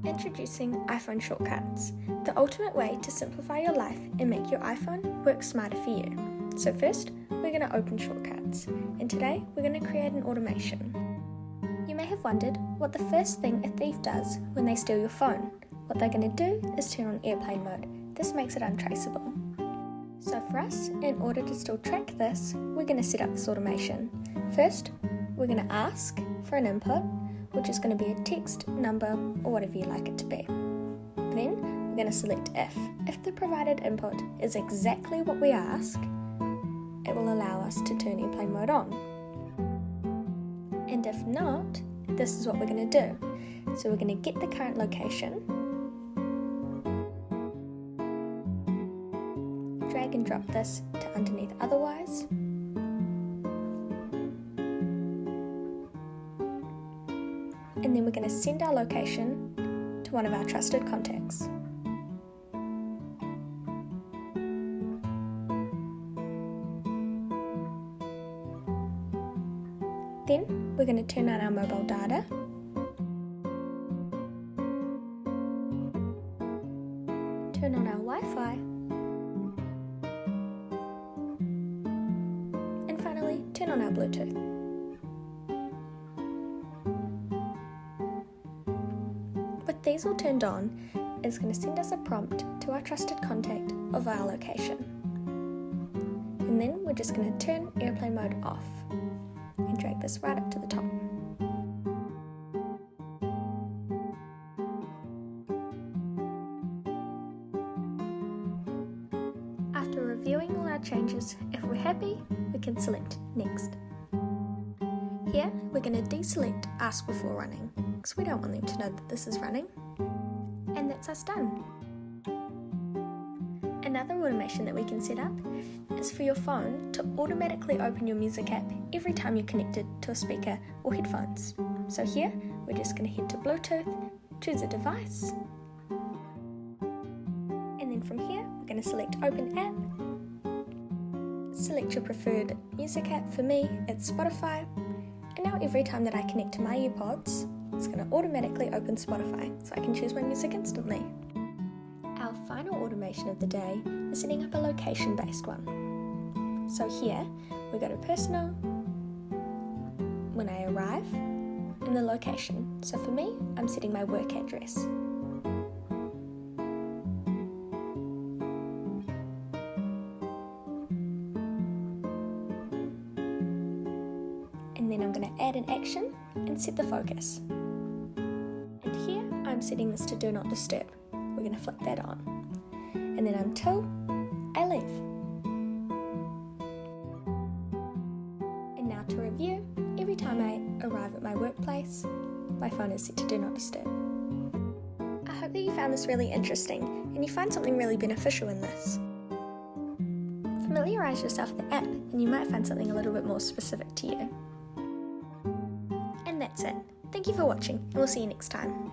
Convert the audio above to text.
Introducing iPhone shortcuts, the ultimate way to simplify your life and make your iPhone work smarter for you. So first, we're going to open shortcuts, and today we're going to create an automation. You may have wondered what the first thing a thief does when they steal your phone. What they're going to do is turn on airplane mode. This makes it untraceable. So for us, in order to still track this, we're going to set up this automation. First, we're going to ask for an input, which is going to be a text, number, or whatever you like it to be. Then we're going to select if. If the provided input is exactly what we ask, it will allow us to turn airplane mode on. And if not, this is what we're going to do. So we're going to get the current location, drag and drop this to underneath otherwise, and then we're going to send our location to one of our trusted contacts. Then we're going to turn on our mobile data, turn on our Wi-Fi, and finally turn on our Bluetooth. With these all turned on, it's going to send us a prompt to our trusted contact of our location. And then we're just going to turn airplane mode off and drag this right up to the top. After reviewing all our changes, if we're happy, we can select Next. Here, we're going to deselect Ask Before Running, because we don't want them to know that this is running. And that's us done. Another automation that we can set up is for your phone to automatically open your music app every time you're connected to a speaker or headphones. So here, we're just going to head to Bluetooth, choose a device, and then from here, we're going to select Open App, select your preferred music app. For me, it's Spotify. And now every time that I connect to my earpods, it's going to automatically open Spotify, so I can choose my music instantly. Our final automation of the day is setting up a location-based one. So here, we go to Personal, when I arrive, and the location. So for me, I'm setting my work address. And then I'm going to add an action and set the focus. And here I'm setting this to Do Not Disturb. We're going to flick that on. And then until I leave. And now to review, every time I arrive at my workplace, my phone is set to Do Not Disturb. I hope that you found this really interesting and you find something really beneficial in this. Familiarise yourself with the app and you might find something a little bit more specific to you. And that's it. Thank you for watching, and we'll see you next time.